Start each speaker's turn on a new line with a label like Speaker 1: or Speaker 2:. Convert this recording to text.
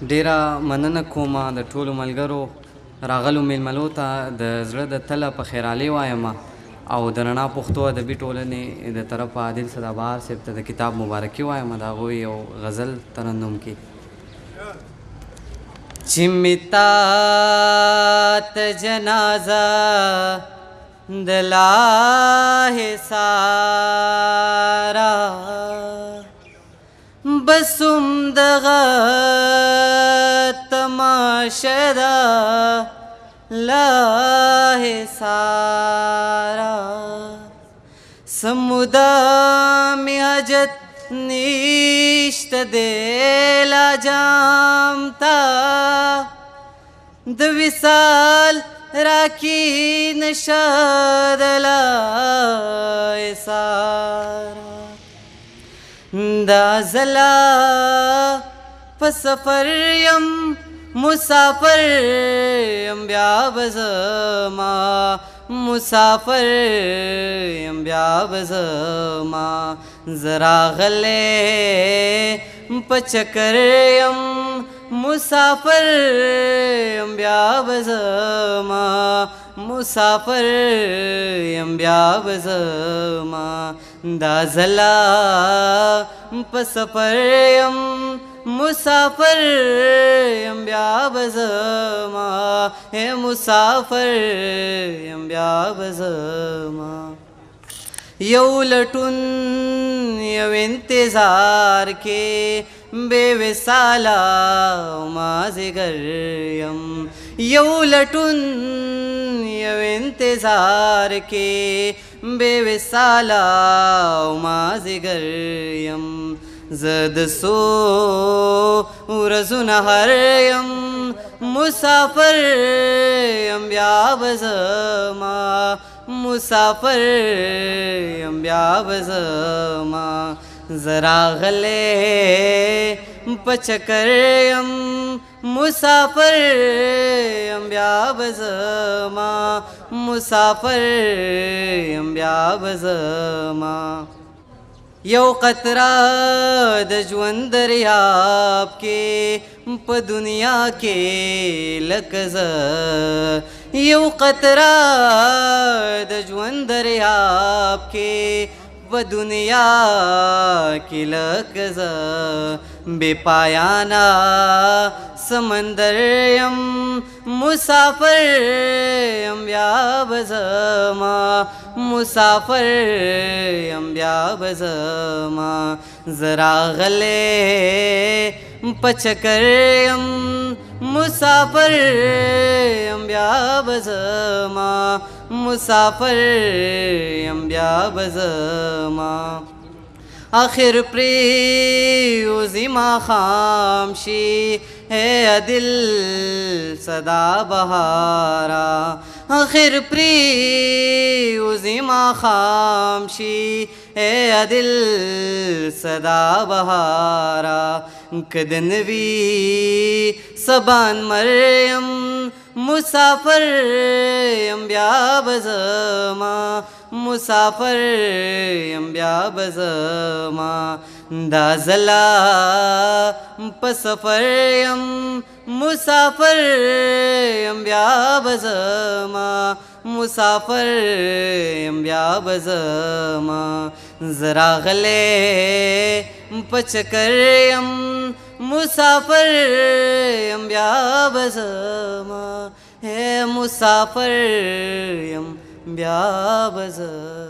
Speaker 1: ډیره مننه کومه د ټولو ملګرو راغلو میلمنو ته د زړه د تله په خیرالي وایم او د رڼا پښتو ادبي ټولنې د طرفه عادل سدابهار صاحب ته د کتاب مبارکي وایم د هغوی یو غزل ترنم کې چې مې تا ته جنازه د لاهې ساره بس دغه تماشه ده لاهې ساره سموده مې حاجت نیشته دی لا جام ته د وصال راکې نشه د لاهې ساره دا زلا په سفر یم مسافر یم بیا به زما مسافر یم بیا به زما زه راغلی په چکر یم مسافر یم بیا به زما مسافر یم بیا به زما دا زلا په سفر یم مسافر یم بیا به زما مسافر یم بیا به زما یو لټون یو انتظار کې بے وصاله مازدیګر یم یو لټون یو انتظار کې بے وصاله مازدیګر یم زه د څو ورځو نه هر یم مسافر یم بیا به زما مسافر یم بیا به زما زه راغلی په چکر یم مسافر یم بیا به زما مسافر یم بیا به زما یو قطره د ژوند دریاب کې په دنیا کې لکه زه یو قطره د ژوند دریاب کې په دنیا کې لکه زه بے پایانه سمندر یم مسافر یم بیا به زما مسافر یم بیا به زما زه راغلی په چکر یم مسافر یم بیا به زما مسافر یم بیا به زما آخر پریوزی ماښام شي ہے دل صدا بهارا آخر پریوزی ماښام شي ہے دل صدا بهارا که نوی سبان مریم مسافر یم بیا به زما مسافر یم بیا به زما دا زلا په سفر یم مسافر یم بیا به زما مسافر یم بیا به زما زه راغلی په چکر یم مسافر یم بیا به زما مسافر یم بیا به زما